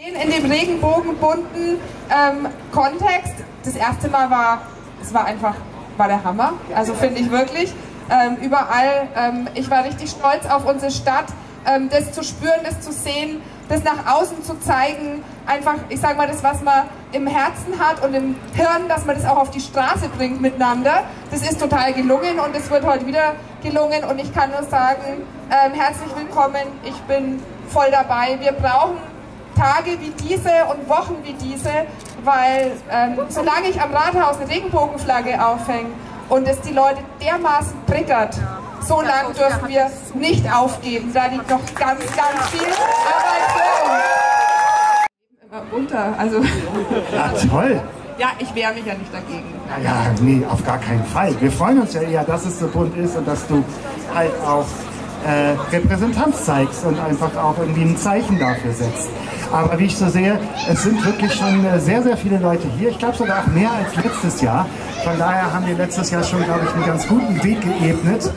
In dem regenbogenbunten Kontext, das erste Mal war der Hammer, also finde ich wirklich. Überall, ich war richtig stolz auf unsere Stadt, das zu spüren, das zu sehen, das nach außen zu zeigen, einfach, ich sage mal, das, was man im Herzen hat und im Hirn, dass man das auch auf die Straße bringt miteinander, das ist total gelungen und es wird heute wieder gelungen und ich kann nur sagen, herzlich willkommen, ich bin voll dabei. Wir brauchen Tage wie diese und Wochen wie diese, weil solange ich am Rathaus eine Regenbogenflagge aufhänge und es die Leute dermaßen triggert, so lange dürfen wir nicht aufgeben. Da liegt noch ganz, ganz viel Arbeit vor uns. Immer unter, also. Ja, toll. Ja, ich wehre mich ja nicht dagegen. Ja, nee, auf gar keinen Fall. Wir freuen uns ja eher, dass es so bunt ist und dass du halt auch Repräsentanz zeigst und einfach auch irgendwie ein Zeichen dafür setzt. Aber wie ich so sehe, es sind wirklich schon sehr, sehr viele Leute hier. Ich glaube sogar auch mehr als letztes Jahr. Von daher haben wir letztes Jahr schon, glaube ich, einen ganz guten Weg geebnet.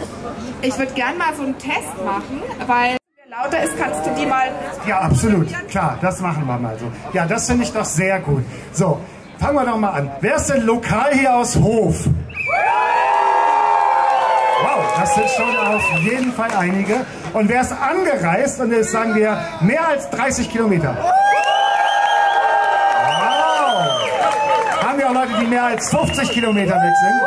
Ich würde gerne mal so einen Test machen, weil wer lauter ist, kannst du die mal... Ja, absolut. Klar, das machen wir mal so. Ja, das finde ich doch sehr gut. So, fangen wir doch mal an. Wer ist denn lokal hier aus Hof? Wow, das sind schon auf jeden Fall einige. Und wer ist angereist? Und jetzt sagen wir mehr als 30 Kilometer. Wow! Haben wir auch Leute, die mehr als 50 Kilometer weg sind?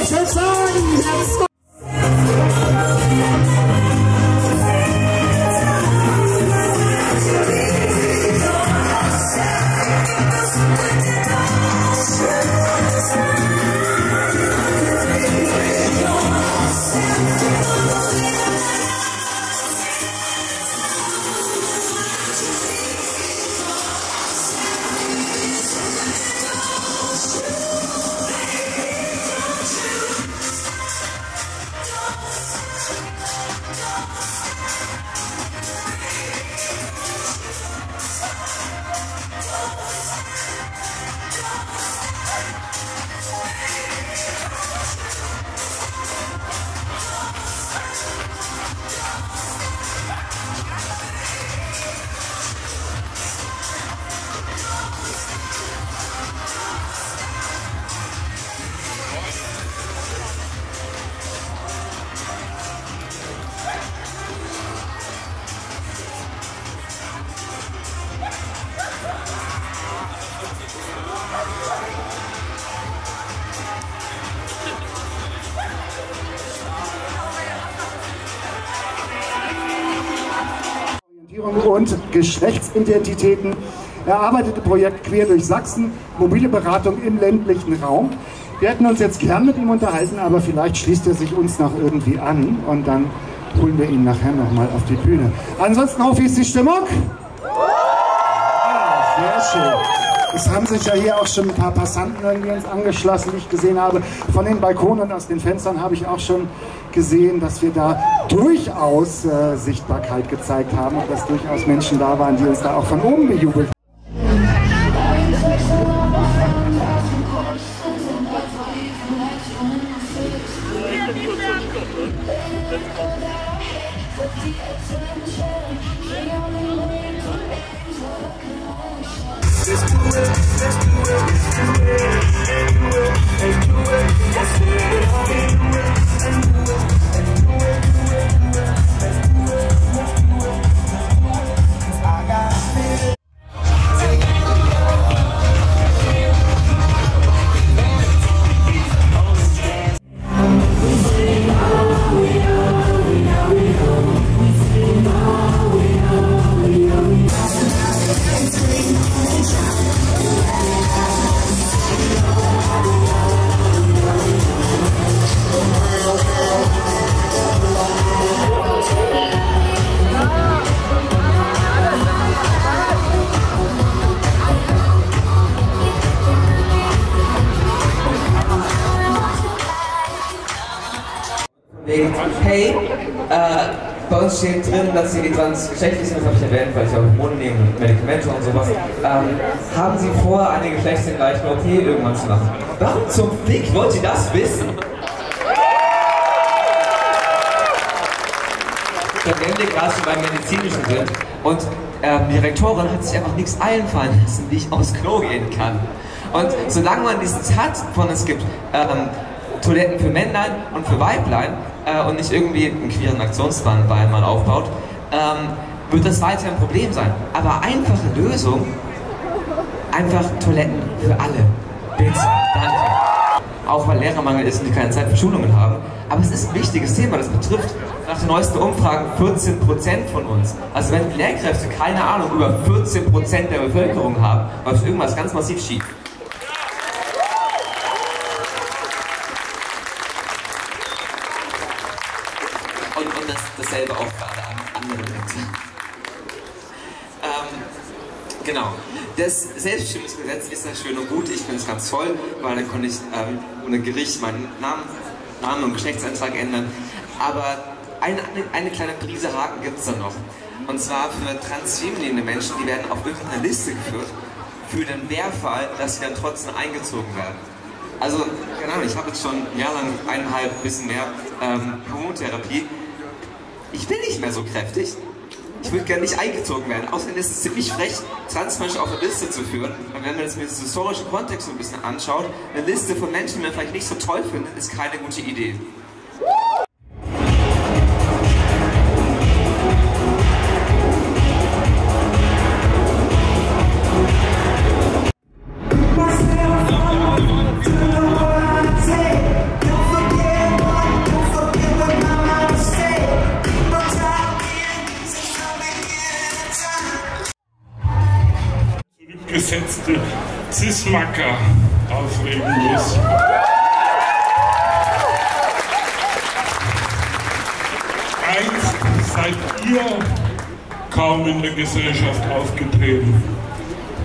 Ich würde sagen, und Geschlechtsidentitäten, erarbeitete Projekt Quer durch Sachsen, mobile Beratung im ländlichen Raum. Wir hätten uns jetzt gern mit ihm unterhalten, aber vielleicht schließt er sich uns noch irgendwie an und dann holen wir ihn nachher nochmal auf die Bühne. Ansonsten, wie ist die Stimmung? Ah, sehr schön. Es haben sich ja hier auch schon ein paar Passanten irgendwie uns angeschlossen, die ich gesehen habe. Von den Balkonen und aus den Fenstern habe ich auch schon gesehen, dass wir da durchaus Sichtbarkeit gezeigt haben und dass durchaus Menschen da waren, die uns da auch von oben bejubelt haben. hey, bei uns steht drin, dass Sie die transgeschlechtlich sind, das habe ich erwähnt, weil ich auch Hormone nehme und Medikamente und sowas. Haben Sie vor, eine geschlechtsgleiche OP irgendwann zu machen? Warum zum Fick wollt ihr das wissen? Wenn wir gerade schon beim Medizinischen sind und die Rektorin hat sich einfach nichts einfallen lassen, wie ich aufs Klo gehen kann. Und solange man dieses hat, von es gibt Toiletten für Männlein und für Weiblein und nicht irgendwie einen queeren Aktionsplan mal aufbaut, wird das weiter ein Problem sein. Aber einfache Lösung, einfach Toiletten für alle. Bitte, danke. Auch weil Lehrermangel ist und die keine Zeit für Schulungen haben. Aber es ist ein wichtiges Thema, das betrifft nach den neuesten Umfragen 14% von uns. Also wenn Lehrkräfte, keine Ahnung, über 14% der Bevölkerung haben, läuft irgendwas ganz massiv schief. Und dasselbe auch gerade an anderen Leuten. Genau. Das Selbstbestimmungsgesetz ist ja schön und gut, ich finde es ganz toll, weil dann konnte ich ohne Gericht meinen Namen und Geschlechtseintrag ändern. Aber eine kleine Prise Haken gibt es da noch. Und zwar für transfeminine Menschen, die werden auf irgendeine Liste geführt, für den Wehrfall, dass sie dann trotzdem eingezogen werden. Also, keine Ahnung, ich habe jetzt schon ein Jahr lang, bisschen mehr Hormontherapie. Ich bin nicht mehr so kräftig. Ich würde gerne nicht eingezogen werden. Außerdem ist es ziemlich frech, Transmenschen auf eine Liste zu führen. Und wenn man das mit dem historischen Kontext so ein bisschen anschaut, eine Liste von Menschen, die man vielleicht nicht so toll findet, ist keine gute Idee. Gesetzte Cis-Macker aufregen muss. Einst seid ihr kaum in der Gesellschaft aufgetreten,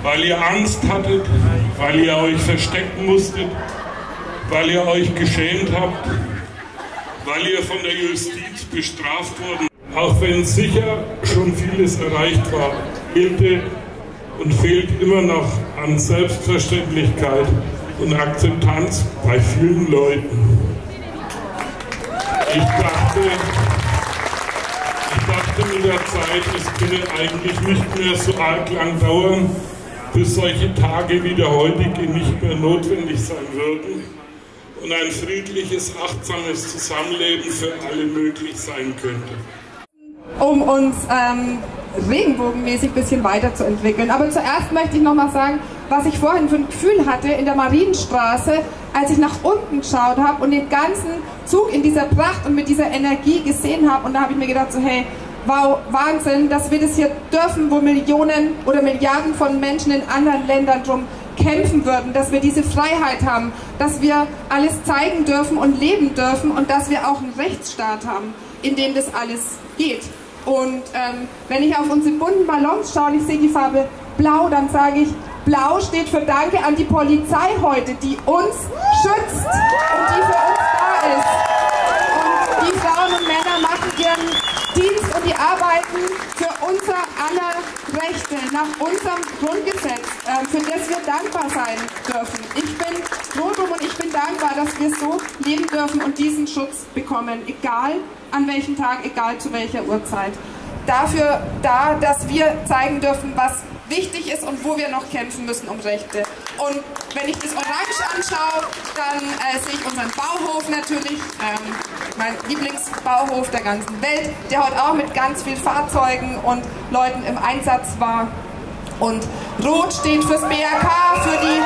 weil ihr Angst hattet, weil ihr euch verstecken musstet, weil ihr euch geschämt habt, weil ihr von der Justiz bestraft wurdet. Auch wenn sicher schon vieles erreicht war, und fehlt immer noch an Selbstverständlichkeit und Akzeptanz bei vielen Leuten. Ich dachte mit der Zeit, es könne eigentlich nicht mehr so arg lang dauern, bis solche Tage wie der heutige nicht mehr notwendig sein würden und ein friedliches, achtsames Zusammenleben für alle möglich sein könnte. Um uns regenbogenmäßig ein bisschen weiterzuentwickeln. Aber zuerst möchte ich noch mal sagen, was ich vorhin für ein Gefühl hatte in der Marienstraße, als ich nach unten geschaut habe und den ganzen Zug in dieser Pracht und mit dieser Energie gesehen habe. Und da habe ich mir gedacht, so hey, wow, Wahnsinn, dass wir das hier dürfen, wo Millionen oder Milliarden von Menschen in anderen Ländern drum kämpfen würden, dass wir diese Freiheit haben, dass wir alles zeigen dürfen und leben dürfen und dass wir auch einen Rechtsstaat haben, in dem das alles geht. Und wenn ich auf unsere bunten Ballons schaue und ich sehe die Farbe Blau, dann sage ich, Blau steht für Danke an die Polizei heute, die uns schützt und die für uns da ist. Und die Frauen und Männer machen ihren Dienst und die arbeiten für unser aller Rechte nach unserem Grundgesetz, für das wir dankbar sein dürfen. Ich bin froh drum und ich bin dankbar, dass wir so leben dürfen und diesen Schutz bekommen, egal an welchem Tag, egal zu welcher Uhrzeit. Dafür da, dass wir zeigen dürfen, was wichtig ist und wo wir noch kämpfen müssen um Rechte. Und wenn ich das Orange anschaue, dann sehe ich unseren Bauhof natürlich, mein Lieblingsbauhof der ganzen Welt, der heute auch mit ganz vielen Fahrzeugen und Leuten im Einsatz war. Und Rot steht fürs BRK, für die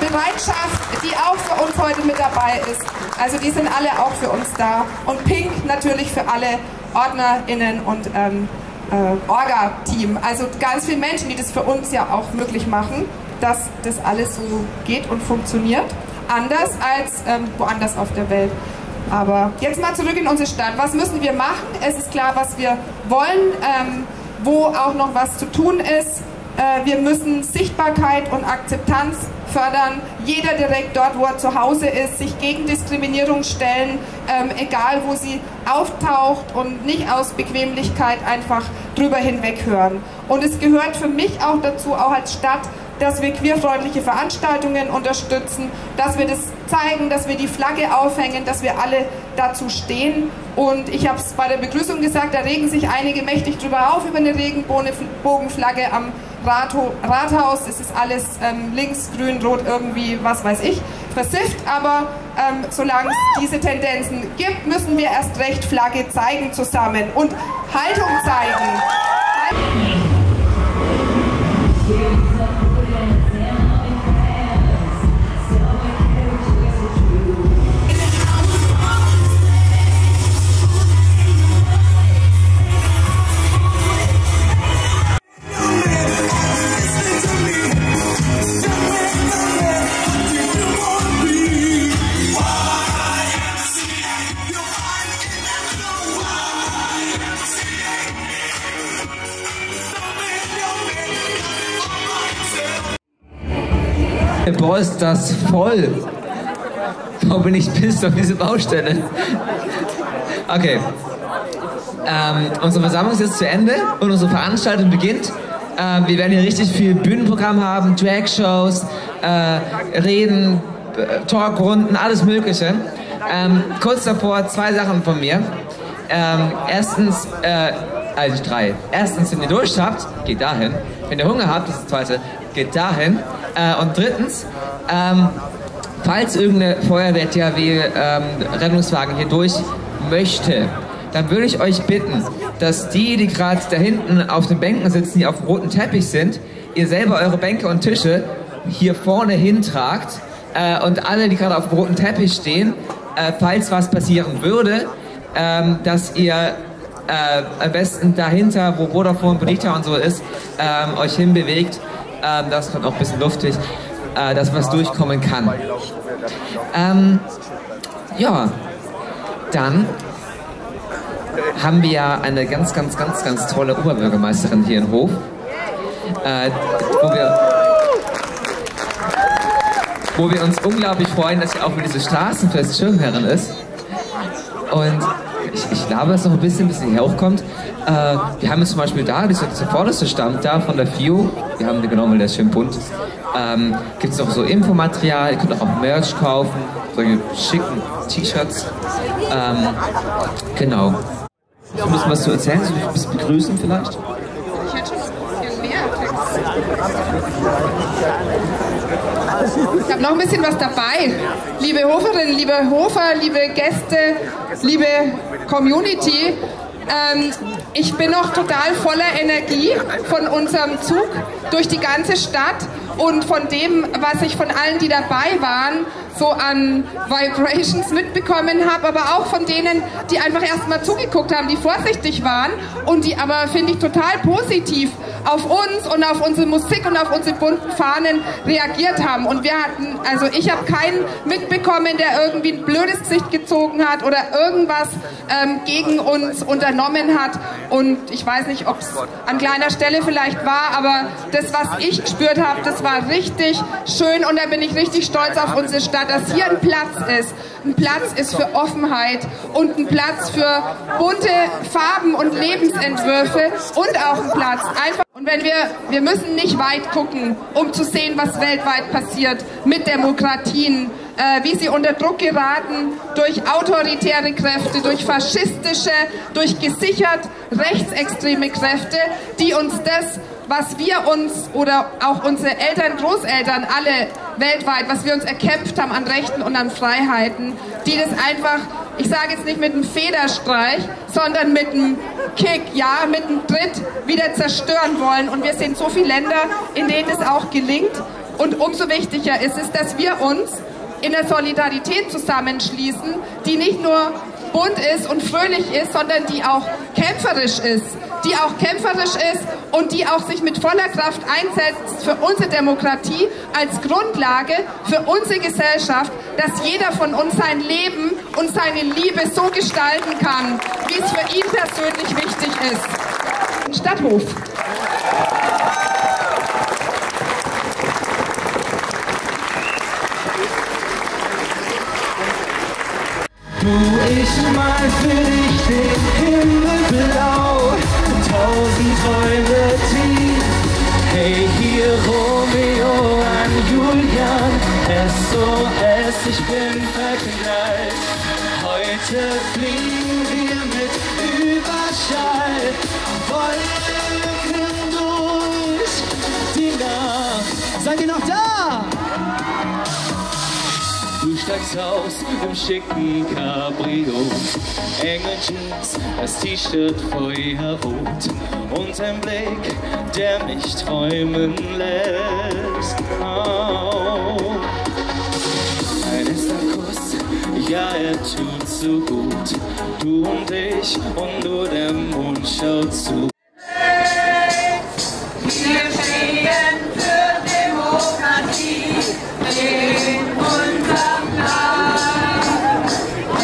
Bereitschaft, die auch für uns heute mit dabei ist. Also die sind alle auch für uns da. Und Pink natürlich für alle OrdnerInnen und Orga-Team. Also ganz viele Menschen, die das für uns ja auch möglich machen, dass das alles so geht und funktioniert. Anders als woanders auf der Welt. Aber jetzt mal zurück in unsere Stadt. Was müssen wir machen? Es ist klar, was wir wollen, wo auch noch was zu tun ist. Wir müssen Sichtbarkeit und Akzeptanz fördern, jeder direkt dort, wo er zu Hause ist, sich gegen Diskriminierung stellen, egal wo sie auftaucht und nicht aus Bequemlichkeit einfach drüber hinweg hören. Und es gehört für mich auch dazu, auch als Stadt, dass wir queerfreundliche Veranstaltungen unterstützen, dass wir das zeigen, dass wir die Flagge aufhängen, dass wir alle dazu stehen. Und ich habe es bei der Begrüßung gesagt, da regen sich einige mächtig drüber auf, über eine Regenbogenflagge am Rathaus. Es ist alles links, grün, rot, irgendwie, was weiß ich, versifft. Aber solange es diese Tendenzen gibt, müssen wir erst recht Flagge zeigen zusammen und Haltung zeigen. Boah, ist das voll. Warum bin ich pisst auf diese Baustelle? Okay. Unsere Versammlung ist jetzt zu Ende und unsere Veranstaltung beginnt. Wir werden hier richtig viel Bühnenprogramm haben, Dragshows, Reden, Talkrunden, alles Mögliche. Kurz davor 2 Sachen von mir. Erstens, also 3. Erstens, wenn ihr Durst habt, geht dahin. Wenn ihr Hunger habt, das ist das Zweite, geht dahin. Und drittens, falls irgendeine Feuerwehr, THW, Rettungswagen hier durch möchte, dann würde ich euch bitten, dass die gerade da hinten auf den Bänken sitzen, die auf dem roten Teppich sind, ihr selber eure Bänke und Tische hier vorne hintragt und alle, die gerade auf dem roten Teppich stehen, falls was passieren würde, dass ihr am besten dahinter, wo Vodafone, Bonita und so ist, euch hinbewegt. Das wird auch ein bisschen luftig, dass was durchkommen kann. Ja, dann haben wir ja eine ganz tolle Oberbürgermeisterin hier in Hof, wo wir uns unglaublich freuen, dass sie auch für dieses Straßenfest Schirmherrin ist. Und ich glaube, dass noch ein bisschen, bis sie hier hochkommt. Wir haben jetzt zum Beispiel da, dieser vorderste Stand da von der FIO, wir haben den genommen, weil der ist schön bunt. Gibt es noch so Infomaterial, ihr könnt auch Merch kaufen, solche schicken T-Shirts. Genau. Du musst was zu erzählen, so ein bisschen begrüßen vielleicht? Ich hätte schon ein bisschen mehr Text. Ich habe noch ein bisschen was dabei. Liebe Hoferinnen, liebe Hofer, liebe Gäste, liebe Community, ich bin noch total voller Energie von unserem Zug durch die ganze Stadt und von dem, was ich von allen, die dabei waren, so an Vibrations mitbekommen habe, aber auch von denen, die einfach erstmal zugeguckt haben, die vorsichtig waren und die aber, finde ich, total positiv auf uns und auf unsere Musik und auf unsere bunten Fahnen reagiert haben. Und wir hatten, also ich habe keinen mitbekommen, der irgendwie ein blödes Gesicht gezogen hat oder irgendwas gegen uns unternommen hat. Und ich weiß nicht, ob es an kleiner Stelle vielleicht war, aber das, was ich gespürt habe, das war richtig schön und da bin ich richtig stolz auf unsere Stadt, dass hier ein Platz ist. Ein Platz ist für Offenheit und ein Platz für bunte Farben und Lebensentwürfe und auch ein Platz einfach. Und wenn wir müssen nicht weit gucken, um zu sehen, was weltweit passiert mit Demokratien, wie sie unter Druck geraten durch autoritäre Kräfte, durch faschistische, durch gesichert rechtsextreme Kräfte, die uns das, was wir uns oder auch unsere Eltern, Großeltern, alle weltweit, was wir uns erkämpft haben an Rechten und an Freiheiten, die das einfach, ich sage jetzt nicht mit einem Federstreich, sondern mit einem Kick, ja, mit einem Tritt wieder zerstören wollen. Und wir sehen so viele Länder, in denen es auch gelingt. Und umso wichtiger ist es, dass wir uns in der Solidarität zusammenschließen, die nicht nur bunt ist und fröhlich ist, sondern die auch kämpferisch ist. Die auch kämpferisch ist und die auch sich mit voller Kraft einsetzt für unsere Demokratie als Grundlage für unsere Gesellschaft, dass jeder von uns sein Leben und seine Liebe so gestalten kann, wie es für ihn persönlich wichtig ist. Stadthof. mal für dich den Himmel blau, 1000 Träume tief. Hey, hier Romeo an Julian, SOS, ich bin verknallt. Heute fliegen wir mit Überschall, Wolken durch die Nacht. Seid ihr noch da? Du steigst aus im schicken Cabrio, enge Jeans, das T-Shirt feuerrot und ein Blick, der mich träumen lässt. Oh. Ein erster Kuss, ja, er tut so gut. Du und ich und nur der Mond schaut zu. Wir stehen für Demokratie in unserem Land. Es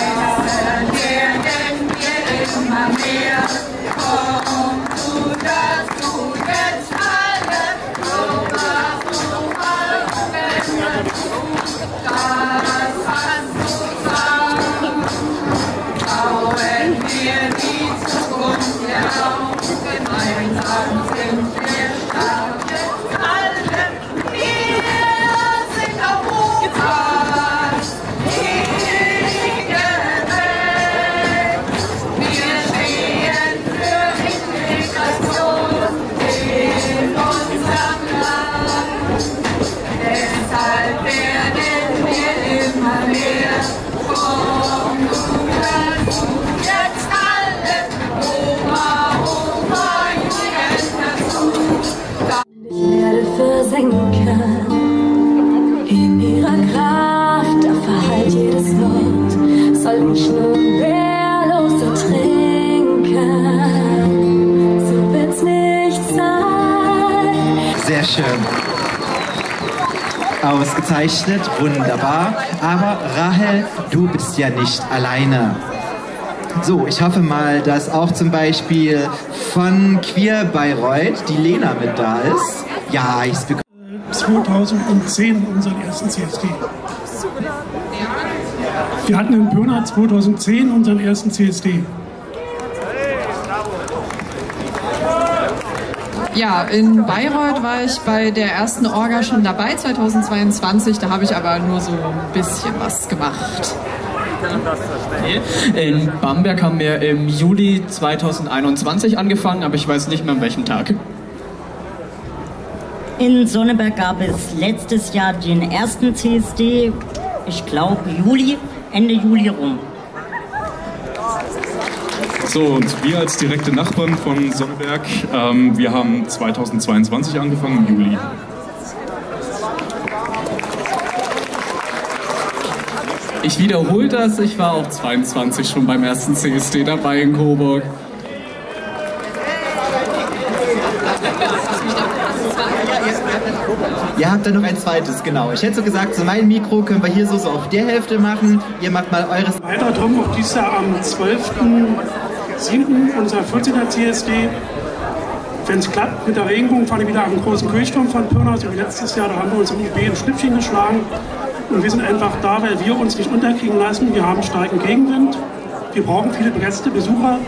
werden wir immer mehr. Komm, tu das, tu jetzt alle. So machst du alles. Das hast du sagen. Bauen wir die Zukunft heraus. Gemeinsam sind wir stark. Alle, wir sind Europa. Ewige Welt. Wir stehen für Integration in unserem Land. Deshalb werden wir immer mehr. Komm, du kannst jetzt alle. Oma, Oma, Jugend dazu. Ich werde versenken in ihrer Kraft, da verhallt jedes Wort, soll mich nur wehrlos ertrinken. So wird's nicht sein. Sehr schön. Ausgezeichnet, wunderbar. Aber Rahel, du bist ja nicht alleine. So, ich hoffe mal, dass auch zum Beispiel von Queer Bayreuth die Lena mit da ist. Ja, ich bekomme 2010 unseren ersten CSD. Wir hatten in Pirna 2010 unseren ersten CSD. Ja, in Bayreuth war ich bei der ersten Orga schon dabei, 2022. Da habe ich aber nur so ein bisschen was gemacht. In Bamberg haben wir im Juli 2021 angefangen, aber ich weiß nicht mehr an welchem Tag. In Sonneberg gab es letztes Jahr den ersten CSD, ich glaube Juli, Ende Juli rum. So, und wir als direkte Nachbarn von Sonneberg, wir haben 2022 angefangen, im Juli. Ich wiederhole das, ich war auch 22 schon beim ersten CSD dabei in Coburg. Ihr habt da noch ein zweites, genau. Ich hätte so gesagt, so mein Mikro können wir hier so auf der Hälfte machen. Ihr macht mal eures. Weiter drum, auch dieses Jahr am 12.07. unser 14. CSD. Wenn es klappt mit der Regenbogen, fahren wir wieder am großen Kirchturm von Pirna, so wie letztes Jahr. Da haben wir uns im UB ein Schnippchen geschlagen. Und wir sind einfach da, weil wir uns nicht unterkriegen lassen. Wir haben starken Gegenwind. Wir brauchen viele begeisterte Besucher.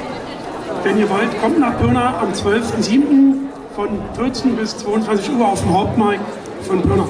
Wenn ihr wollt, kommt nach Pirna am 12.07. von 14 bis 22 Uhr auf dem Hauptmarkt von Pirna.